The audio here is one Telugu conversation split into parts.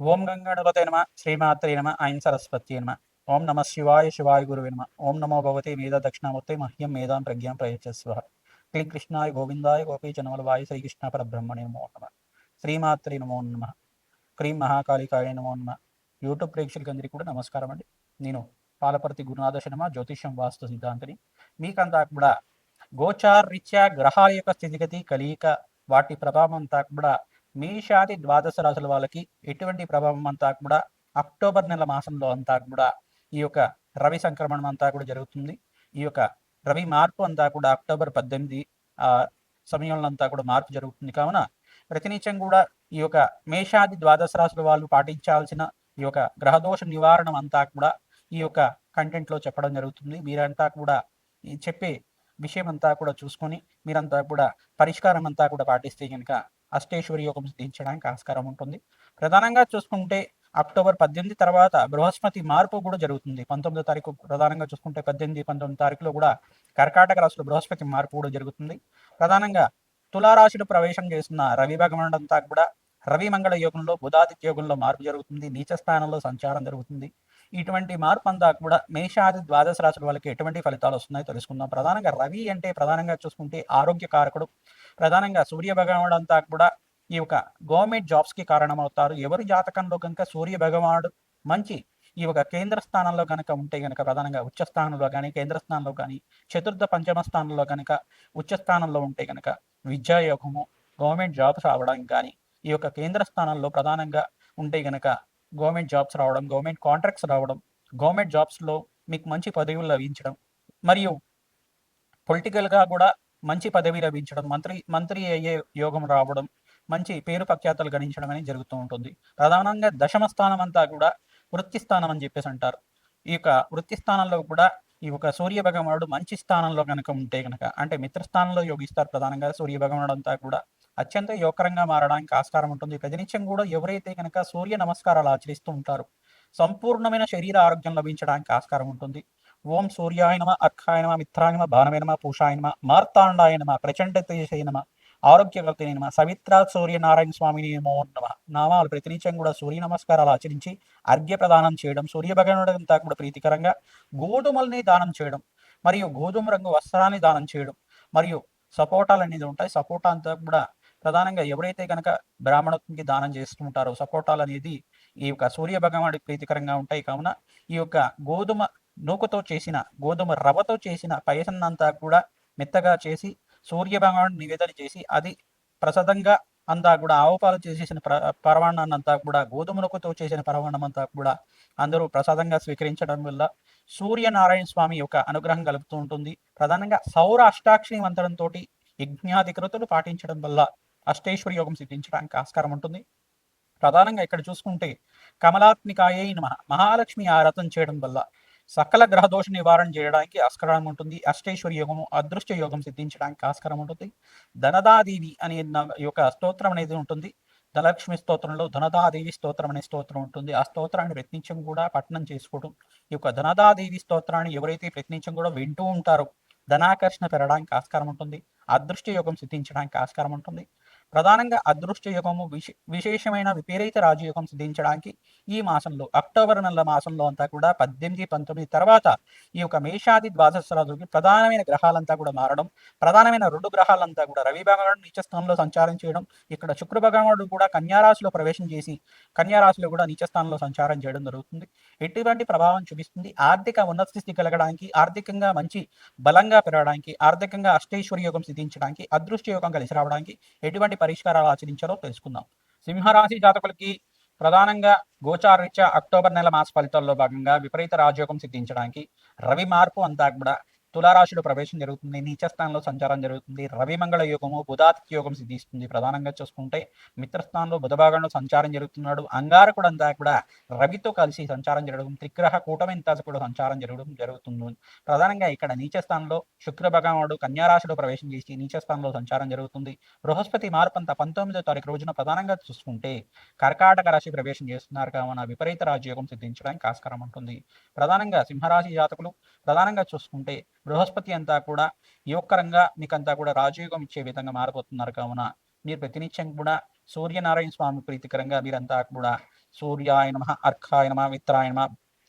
ఓం గంగాణపతే నమ శ్రీమాత్రే నమ ఐం సరస్వత్యే నమ ఓం నమ శివాయ శివాయ గురువే నమ ఓం నమో భగవతే మేధా దక్షిణామూర్తే మహ్యం మేధాం ప్రజ్ఞాం ప్రయచ్చస్వ క్లీం కృష్ణాయ గోవిందాయ గోపీచనవలవాయ శ్రీకృష్ణ పరబ్రహ్మణే నమో నమ శ్రీమాత్రే నమో నమ క్రీం మహాకాళికాయ నమో నమ యూట్యూబ్ ప్రేక్షకులందరికీ కూడా నమస్కారం అండి. నేను పాలపర్తి గురునాథ శర్మ జ్యోతిష్యం వాస్తు సిద్ధాంతిని. మీకంతా కూడా గోచార రీత్యా గ్రహాల యొక్క స్థితిగతి కలియిక వాటి ప్రభావం అంతా కూడా మేషాది ద్వాదశ రాశుల వాళ్ళకి ఎటువంటి ప్రభావం అంతా కూడా అక్టోబర్ నెల మాసంలో అంతా కూడా ఈ యొక్క రవి సంక్రమణం అంతా కూడా జరుగుతుంది. ఈ యొక్క రవి మార్పు అంతా కూడా అక్టోబర్ 18 ఆ సమయంలో అంతా కూడా మార్పు జరుగుతుంది. కావున ప్రతినిత్యం కూడా ఈ యొక్క మేషాది ద్వాదశ రాశుల వాళ్ళు పాటించాల్సిన ఈ యొక్క గ్రహదోష నివారణ అంతా కూడా ఈ యొక్క కంటెంట్లో చెప్పడం జరుగుతుంది. మీరంతా కూడా ఈ చెప్పే విషయం అంతా కూడా చూసుకొని మీరంతా కూడా పరిష్కారం అంతా కూడా పాటిస్తే కనుక అష్టేశ్వరి యోగం సిద్ధించడానికి ఆస్కారం ఉంటుంది. ప్రధానంగా చూసుకుంటే అక్టోబర్ 18 తర్వాత బృహస్పతి మార్పు కూడా జరుగుతుంది. 19వ తారీఖు ప్రధానంగా చూసుకుంటే 18, 19 తారీఖులో కూడా కర్కాటక రాశిలో బృహస్పతి మార్పు కూడా జరుగుతుంది. ప్రధానంగా తులారాశిలో ప్రవేశం చేస్తున్న రవి భగవానుడు అంతా కూడా రవి మంగళ యోగంలో బుధాదిత్య యోగంలో మార్పు జరుగుతుంది. నీచ స్థానంలో సంచారం జరుగుతుంది. ఇటువంటి మార్పు అంతా కూడా మేషాది ద్వాదశ రాశుల వాళ్ళకి ఎటువంటి ఫలితాలు వస్తున్నాయో తెలుసుకుందాం. ప్రధానంగా రవి అంటే ప్రధానంగా చూసుకుంటే ఆరోగ్య కారకుడు. ప్రధానంగా సూర్య భగవానుడు అంతా కూడా ఈ యొక్క గవర్నమెంట్ జాబ్స్ కి కారణమవుతారు. ఎవరి జాతకంలో కనుక సూర్య భగవానుడు మంచి ఈ యొక్క కేంద్ర స్థానంలో కనుక ఉంటే కనుక ప్రధానంగా ఉచ్చ స్థానంలో కానీ కేంద్ర స్థానంలో కానీ చతుర్థ పంచమ స్థానంలో కనుక ఉచ్చ స్థానంలో ఉంటే కనుక విద్యాయోగము గవర్నమెంట్ జాబ్స్ రావడానికి కానీ ఈ యొక్క కేంద్ర స్థానంలో ప్రధానంగా ఉంటే కనుక గవర్నమెంట్ జాబ్స్ రావడం, గవర్నమెంట్ కాంట్రాక్ట్స్ రావడం, గవర్నమెంట్ జాబ్స్లో మీకు మంచి పదవులు లభించడం, మరియు పొలిటికల్గా కూడా మంచి పదవి లభించడం, మంత్రి అయ్యే యోగం రావడం, మంచి పేరు ప్రఖ్యాతలు గణించడం అనేది జరుగుతూ ఉంటుంది. ప్రధానంగా దశమ స్థానం అంతా కూడా వృత్తి స్థానం అని చెప్పేసి అంటారు. ఈ యొక్క వృత్తి స్థానంలో కూడా ఈ యొక్క సూర్య భగవానుడు మంచి స్థానంలో కనుక ఉంటే కనుక అంటే మిత్రస్థానంలో యోగిస్తారు. ప్రధానంగా సూర్య భగవానుడు అంతా కూడా అత్యంత యోగకరంగా మారడానికి ఆస్కారం ఉంటుంది. ప్రతినిత్యం కూడా ఎవరైతే కనుక సూర్య నమస్కారాలు ఆచరిస్తూ ఉంటారో సంపూర్ణమైన శరీర ఆరోగ్యం లభించడానికి ఆస్కారం ఉంటుంది. ఓం సూర్యాయ నమ అర్కాయ నమ మిత్రాయ నమ భానవే నమ పూషాయ నమ మార్తాండాయ నమ ప్రచండ తేజసే నమ ఆరోగ్యకర్తనే నమ సవిత్ర సూర్యనారాయణ స్వామిని నమో నమ నామాలు ప్రతినిత్యం కూడా సూర్య నమస్కారాలు ఆచరించి అర్ఘ్య ప్రదానం చేయడం, సూర్య భగవానుడు అంతా కూడా ప్రీతికరంగా గోధుమల్ని దానం చేయడం, మరియు గోధుమ రంగు వస్త్రాన్ని దానం చేయడం, మరియు సపోటాలు అనేది ఉంటాయి. సపోటా అంతా కూడా ప్రధానంగా ఎవరైతే కనుక బ్రాహ్మణత్వంకి దానం చేస్తూ ఉంటారో సపోటాలు అనేది ఈ యొక్క సూర్య భగవానుడికి ప్రీతికరంగా ఉంటాయి. కావున ఈ యొక్క గోధుమ నూకతో చేసిన గోధుమ రవ్వతో చేసిన పాయసాన్నంతా కూడా మెత్తగా చేసి సూర్య భగవానుడు నివేదన చేసి అది ప్రసాదంగా అంతా కూడా ఆవు పాలు చేసేసిన పరమాన్నాన్ని అంతా కూడా గోధుమ నూకతో చేసిన పరమాన్నం అంతా కూడా అందరూ ప్రసాదంగా స్వీకరించడం వల్ల సూర్యనారాయణ స్వామి యొక్క అనుగ్రహం కలుగుతూ ఉంటుంది. ప్రధానంగా సౌర అష్టాక్షరి మంత్రంతో యజ్ఞాధికృతులు పాటించడం వల్ల అష్టేశ్వరి యోగం సిద్ధించడానికి ఆస్కారం ఉంటుంది. ప్రధానంగా ఇక్కడ చూసుకుంటే కమలాత్మికాయై నమః మహాలక్ష్మి ఆరాధన చేయడం వల్ల సకల గ్రహదోష నివారణ చేయడానికి ఆస్కారం ఉంటుంది. అష్టేశ్వరి యోగము అదృష్ట యోగం సిద్ధించడానికి ఆస్కారం ఉంటుంది. ధనదాదేవి అనే యొక్క స్తోత్రం అనేది ఉంటుంది. ధనలక్ష్మి స్తోత్రంలో ధనదాదేవి స్తోత్రం అనే స్తోత్రం ఉంటుంది. ఆ స్తోత్రాన్ని ప్రతినిత్యం కూడా పఠనం చేసుకోవడం, ఈ యొక్క ధనదాదేవి స్తోత్రాన్ని ఎవరైతే ప్రతినిత్యం కూడా వింటూ ఉంటారో ధనాకర్షణ పెరగడానికి ఆస్కారం ఉంటుంది. అదృష్ట యోగం సిద్ధించడానికి ఆస్కారం ఉంటుంది. ప్రధానంగా అదృష్ట యుగము విశేషమైన విపరీత రాజయోగం సిద్ధించడానికి ఈ మాసంలో అక్టోబర్ నెల మాసంలో అంతా కూడా 18, 19 తర్వాత ఈ యొక్క మేషాది ద్వాదశ రాజులకి ప్రధానమైన గ్రహాలంతా కూడా మారడం, ప్రధానమైన 2 గ్రహాలంతా కూడా రవి భగవానుడు నీచ స్థానంలో సంచారం చేయడం, ఇక్కడ శుక్ర భగవానుడు కూడా కన్యారాశిలో ప్రవేశం చేసి కన్యారాశిలో కూడా నీచ స్థానంలో సంచారం చేయడం జరుగుతుంది. ఎటువంటి ప్రభావం చూపిస్తుంది? ఆర్థిక ఉన్నత స్థితి కలగడానికి, ఆర్థికంగా మంచి బలంగా పెరగడానికి, ఆర్థికంగా అష్టైశ్వర్య యోగం సిద్ధించడానికి, అదృష్ట యోగం కలిసి రావడానికి ఎటువంటి పరిష్కారాలు ఆచరించాలో తెలుసుకుందాం. సింహరాశి జాతకులకి ప్రధానంగా గోచారరీత్యా అక్టోబర్ నెల మాస ఫలితాల్లో భాగంగా విపరీత రాజయోగం సిద్ధించడానికి రవి మార్పు అంతా కూడా తులారాశిలో ప్రవేశం జరుగుతుంది. నీచస్థానంలో సంచారం జరుగుతుంది. రవి మంగళ యోగము బుధాదిత్య యోగం సిద్ధిస్తుంది. ప్రధానంగా చూసుకుంటే మిత్రస్థానంలో బుధ భాగంలో సంచారం జరుగుతున్నాడు. అంగారకుడు అంతా కూడా రవితో కలిసి సంచారం జరగడం, త్రిగ్రహ కూటమింతా కూడా సంచారం జరగడం జరుగుతుంది. ప్రధానంగా ఇక్కడ నీచస్థానంలో శుక్ర భగవానుడు కన్యారాశిలో ప్రవేశం చేసి నీచస్థానంలో సంచారం జరుగుతుంది. బృహస్పతి మార్పు అంతా 19వ తారీఖు రోజున ప్రధానంగా చూసుకుంటే కర్కాటక రాశి ప్రవేశం చేస్తున్నారు. కావున విపరీత రాజయోగం సిద్ధించడానికి ఆస్కారం ఉంటుంది. ప్రధానంగా సింహరాశి జాతకులు ప్రధానంగా చూసుకుంటే బృహస్పతి అంతా కూడా యోగకరంగా మీకంతా కూడా రాజయోగం ఇచ్చే విధంగా మారిపోతున్నారు. కావున మీరు ప్రతినిత్యం కూడా సూర్యనారాయణ స్వామి ప్రీతికరంగా మీరంతా కూడా సూర్యాయ నమ, అర్కాయ నమ, మిత్రాయ నమ,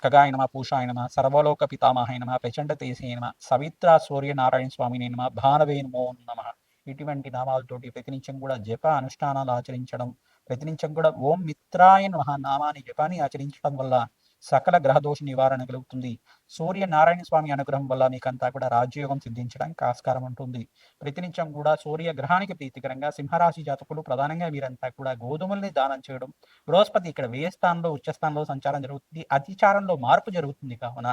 ఖగాయ నమ, పూషాయ నమ, సర్వలోక పితామహాయ నమ, ప్రచండ తేజసే నమ, సవిత్ర సూర్యనారాయణ స్వామిని నమ, భానవే నమో నమ. ఇటువంటి నామాలతోటి ప్రతినిత్యం కూడా జప అనుష్ఠానాలు ఆచరించడం, ప్రతినిత్యం కూడా ఓం మిత్రాయ నమః నామాన్ని జపాన్ని ఆచరించడం వల్ల సకల గ్రహదోష నివారణ కలుగుతుంది. సూర్యనారాయణ స్వామి అనుగ్రహం వల్ల మీకంతా కూడా రాజ్యయోగం సిద్ధించడానికి ఆస్కారం ఉంటుంది. ప్రతినిత్యం కూడా సూర్య గ్రహానికి ప్రీతికరంగా సింహరాశి జాతకులు ప్రధానంగా వీరంతా కూడా గోధుమల్ని దానం చేయడం, బృహస్పతి ఇక్కడ వ్యయ స్థానంలో ఉచ్చస్థానంలో సంచారం జరుగుతుంది, అతిచారంలో మార్పు జరుగుతుంది కావున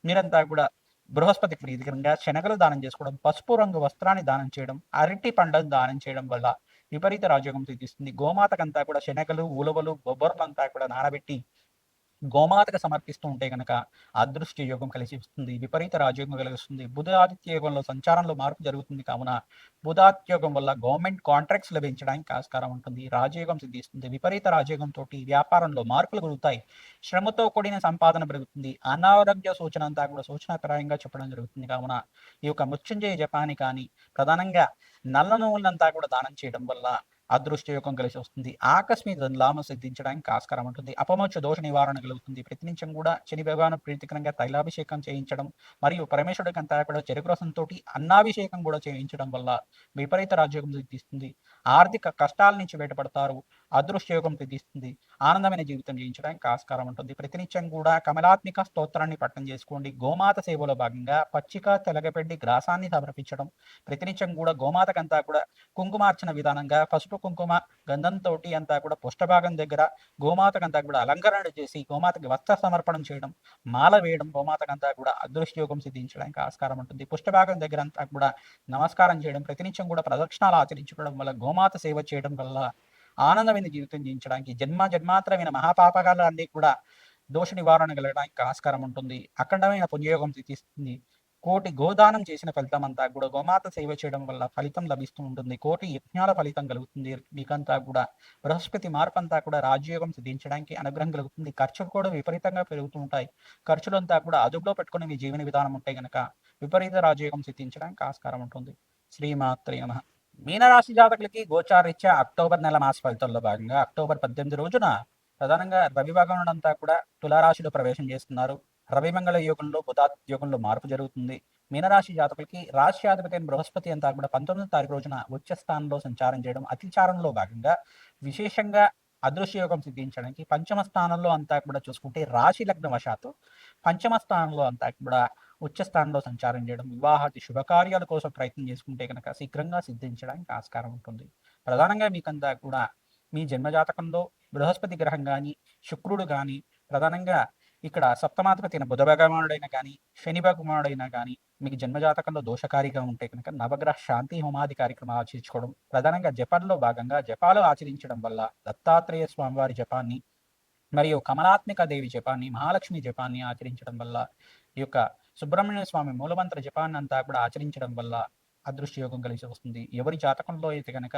మీరంతా కూడా బృహస్పతికి ప్రీతికరంగా శనగలు దానం చేసుకోవడం, పసుపు రంగు వస్త్రాన్ని దానం చేయడం, అరటి పండ్లను దానం చేయడం వల్ల విపరీత రాజయోగం సిద్ధిస్తుంది. గోమాతకంతా కూడా శనగలు, ఉలవలు, బొబ్బర్లంతా కూడా నానబెట్టి గోమాతకు సమర్పిస్తూ ఉంటే కనుక అదృష్ట యోగం కలిసి వస్తుంది, విపరీత రాజయోగం కలిగిస్తుంది. బుధ ఆదిత్య యోగంలో సంచారంలో మార్పు జరుగుతుంది కావున బుధాదిత్య యోగం వల్ల గవర్నమెంట్ కాంట్రాక్ట్స్ లభించడానికి ఆస్కారం ఉంటుంది. రాజయోగం సిద్ధిస్తుంది. విపరీత రాజయోగం తోటి వ్యాపారంలో మార్పులు కలుగుతాయి. శ్రమతో కూడిన సంపాదన పెరుగుతుంది. అనారోగ్య సూచన అంతా కూడా సూచనాప్రాయంగా చెప్పడం జరుగుతుంది కావున ఈ యొక్క మృత్యుంజయ జపాన్ని కానీ ప్రధానంగా నల్ల నువ్వులంతా కూడా దానం చేయడం వల్ల అదృష్టయోగం కలిసి వస్తుంది. ఆకస్మిక లాభం సిద్ధించడానికి ఆస్కారం ఉంటుంది. అపమోక్ష దోష నివారణ కలుగుతుంది. ప్రతినిత్యం కూడా శని భగవాను ప్రీతికరంగా తైలాభిషేకం చేయించడం మరియు పరమేశ్వరుడికి అంతా కూడా చెరుకు రసంతో అన్నాభిషేకం కూడా చేయించడం వల్ల విపరీత రాజయోగం సిద్ధిస్తుంది. ఆర్థిక కష్టాల నుంచి బయటపడతారు. అదృష్టయోగం సిద్ధిస్తుంది. ఆనందమైన జీవితం జీవించడానికి ఆస్కారం ఉంటుంది. ప్రతినిత్యం కూడా కమలాత్మిక స్తోత్రాన్ని పట్టణం చేసుకోండి. గోమాత సేవలో భాగంగా పచ్చిక తెలగపెట్టి గ్రాసాన్ని సమర్పించడం, ప్రతినిత్యం కూడా గోమాతకంతా కూడా కుంకుమార్చన విధానంగా పసుపు కుంకుమ గంధంతో అంతా కూడా పుష్టభాగం దగ్గర గోమాతకంతా కూడా అలంకరణ చేసి గోమాతకి వస్త్ర సమర్పణం చేయడం, మాల వేయడం గోమాతకంతా కూడా అదృష్టయోగం సిద్ధించడానికి ఆస్కారం ఉంటుంది. పుష్టభాగం దగ్గర అంతా కూడా నమస్కారం చేయడం, ప్రతినిత్యం కూడా ప్రదక్షిణాలు ఆచరించుకోవడం వల్ల గోమాత సేవ చేయడం వల్ల ఆనందమైన జీవితం జీవించడానికి జన్మాంతరమైన మహాపాపకాలు అన్ని కూడా దోష నివారణ కలగడానికి ఆస్కారం ఉంటుంది. అఖండమైన పుణ్యయోగం సిద్ధిస్తుంది. కోటి గోదానం చేసిన ఫలితం అంతా కూడా గోమాత సేవ చేయడం వల్ల ఫలితం లభిస్తూ ఉంటుంది. కోటి యజ్ఞాల ఫలితం కలుగుతుంది. మీకంతా కూడా బృహస్పతి మార్పు అంతా కూడా రాజయోగం సిద్ధించడానికి అనుగ్రహం కలుగుతుంది. ఖర్చులు కూడా విపరీతంగా పెరుగుతూ ఉంటాయి. ఖర్చులంతా కూడా అదుపులో పెట్టుకుని మీ జీవన విధానం ఉంటే గనక విపరీత రాజయోగం సిద్ధించడానికి ఆస్కారం ఉంటుంది. శ్రీమాత్రే నమః. మీనరాశి జాతకులకి గోచారీత్యా అక్టోబర్ నెల మాస ఫలితాల్లో భాగంగా అక్టోబర్ 18 రోజున ప్రధానంగా రవి భగవానుడు అంతా కూడా తులారాశిలో ప్రవేశం చేస్తున్నారు. రవిమంగళ యోగంలో బుధాదిత్య యోగంలో మార్పు జరుగుతుంది. మీనరాశి జాతకులకి రాష్ట్రాధిపతి అయిన బృహస్పతి అంతా కూడా 19వ తారీఖు రోజున ఉచ్చ స్థానంలో సంచారం చేయడం, అతిచారంలో భాగంగా విశేషంగా అదృశ్య యోగం సిద్ధించడానికి పంచమ స్థానంలో అంతా కూడా చూసుకుంటే రాశి లగ్న వశాత్తు పంచమ స్థానంలో అంతా కూడా ఉచ్చ స్థానంలో సంచారం చేయడం, వివాహాది శుభకార్యాల కోసం ప్రయత్నం చేసుకుంటే కనుక శీఘ్రంగా సిద్ధించడానికి ఆస్కారం ఉంటుంది. ప్రధానంగా మీకంతా కూడా మీ జన్మజాతకంలో బృహస్పతి గ్రహం కానీ శుక్రుడు కానీ ప్రధానంగా ఇక్కడ సప్తమాధిపతి అయిన బుధ భగవానుడైనా కానీ శని భగవానుడైనా కానీ మీకు జన్మజాతకంలో దోషకారిగా ఉంటే కనుక నవగ్రహ శాంతి హోమాది కార్యక్రమాలు ఆచరించుకోవడం, ప్రధానంగా జపాల్లో భాగంగా జపాలు ఆచరించడం వల్ల దత్తాత్రేయ స్వామివారి జపాన్ని మరియు కమలాత్మిక దేవి జపాన్ని, మహాలక్ష్మి జపాన్ని ఆచరించడం వల్ల ఈ యొక్క సుబ్రహ్మణ్య స్వామి మూలమంత్ర జపాన్ని అంతా కూడా ఆచరించడం వల్ల అదృష్ట యోగం కలిసి వస్తుంది. ఎవరి జాతకంలో అయితే కనుక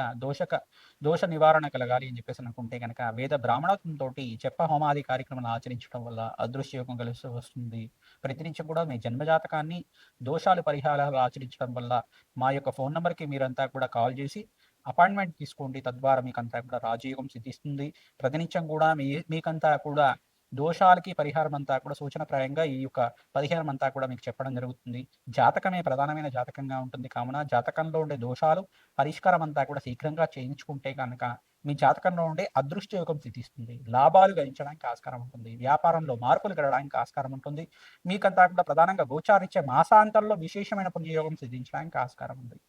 దోష నివారణ కలగాలి అని చెప్పేసి అనుకుంటే కనుక వేద బ్రాహ్మణత్వంతో చెప్ప హోమాది కార్యక్రమాలు ఆచరించడం వల్ల అదృష్ట యోగం కలిసి వస్తుంది. ప్రతినిత్యం కూడా మీ జన్మజాతకాన్ని దోషాలు పరిహారాలు ఆచరించడం వల్ల మా యొక్క ఫోన్ నెంబర్కి మీరంతా కూడా కాల్ చేసి అపాయింట్మెంట్ తీసుకోండి. తద్వారా మీకంతా కూడా రాజయోగం సిద్ధిస్తుంది. ప్రతినిత్యం కూడా మీకంతా కూడా దోషాలకి పరిహారం అంతా కూడా సూచనప్రాయంగా ఈ యొక్క పరిహారం అంతా కూడా మీకు చెప్పడం జరుగుతుంది. జాతకమే ప్రధానమైన జాతకంగా ఉంటుంది కావున జాతకంలో ఉండే దోషాలు పరిష్కారం అంతా కూడా శీఘ్రంగా చేయించుకుంటే కనుక మీ జాతకంలో ఉండే అదృష్ట యోగం సిద్ధిస్తుంది. లాభాలు గణించడానికి ఆస్కారం ఉంటుంది. వ్యాపారంలో మార్పులు కలగడానికి ఆస్కారం ఉంటుంది. మీకంతా కూడా ప్రధానంగా గోచారిచ్చే మాసాంతంలో విశేషమైన పుణ్యయోగం సిద్ధించడానికి ఆస్కారం ఉంది.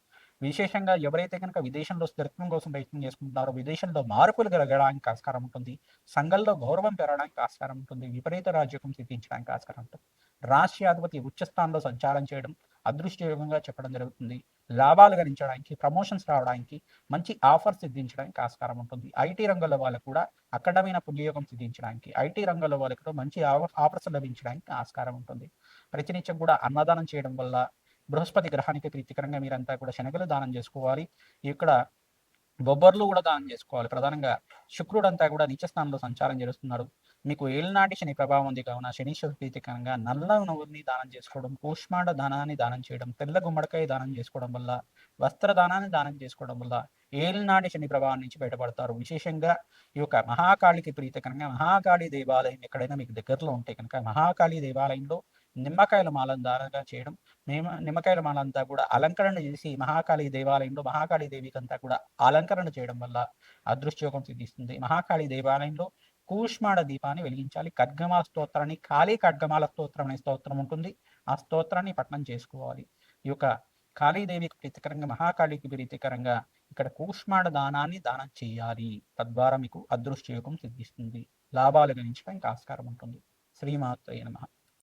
విశేషంగా ఎవరైతే కనుక విదేశంలో స్థిరత్వం కోసం ప్రయత్నం చేసుకుంటున్నారో విదేశంలో మార్పులు కలగడానికి ఆస్కారం ఉంటుంది. సంఘంలో గౌరవం పెరగడానికి ఆస్కారం ఉంటుంది. విపరీత రాజ్యకం సిద్ధించడానికి ఆస్కారం ఉంటుంది. రాష్ట్రాధిపతి ఉచ్చస్థానంలో సంచారం చేయడం అదృష్టయోగంగా చెప్పడం జరుగుతుంది. లాభాలు గణించడానికి, ప్రమోషన్స్ రావడానికి, మంచి ఆఫర్స్ సిద్ధించడానికి ఆస్కారం ఉంటుంది. ఐటీ రంగంలో వాళ్ళకు కూడా అఖండమైన పుణ్యయోగం సిద్ధించడానికి, ఐటీ రంగంలో వాళ్ళకు కూడా మంచి ఆఫర్స్ లభించడానికి ఆస్కారం ఉంటుంది. ప్రతినిత్యం కూడా అన్నదానం చేయడం వల్ల బృహస్పతి గ్రహానికి ప్రీతికరంగా మీరంతా కూడా శనగలు దానం చేసుకోవాలి. ఇక్కడ బొబ్బర్లు కూడా దానం చేసుకోవాలి. ప్రధానంగా శుక్రుడు అంతా కూడా నీచ స్థానంలో సంచారం చేస్తున్నాడు. మీకు ఏలినాటి శని ప్రభావం ఉంది కావున శనీశ్వర ప్రీతికరంగా నల్ల నువ్వుల్ని దానం చేసుకోవడం, కూష్మాండ దానాన్ని దానం చేయడం, తెల్ల గుమ్మడికాయ దానం చేసుకోవడం వల్ల, వస్త్ర దానాన్ని దానం చేసుకోవడం వల్ల ఏలినాటి శని ప్రభావం నుంచి బయటపడతారు. విశేషంగా ఈ యొక్క మహాకాళికి ప్రీతికరంగా మహాకాళి దేవాలయం ఎక్కడైనా మీకు దగ్గరలో ఉంటే కనుక మహాకాళి దేవాలయంలో నిమ్మకాయల మాలను దానంగా చేయడం, నిమ్మకాయల మాలంతా కూడా అలంకరణ చేసి మహాకాళి దేవాలయంలో మహాకాళి దేవికి అంతా కూడా అలంకరణ చేయడం వల్ల అదృష్టయోగం సిద్ధిస్తుంది. మహాకాళి దేవాలయంలో కూష్మాండ దీపాన్ని వెలిగించాలి. ఖడ్గమాల స్తోత్రాన్ని, కాళీ ఖడ్గమాల స్తోత్రం అనే స్తోత్రం ఉంటుంది. ఆ స్తోత్రాన్ని పఠనం చేసుకోవాలి. ఈ యొక్క కాళీదేవికి ప్రీతికరంగా మహాకాళికి ప్రీతికరంగా ఇక్కడ కూష్మాండ దానాన్ని దానం చేయాలి. తద్వారా మీకు అదృష్టయోగం సిద్ధిస్తుంది. లాభాలు గణించడానికి ఆస్కారం ఉంటుంది. శ్రీమాత్రే నమః.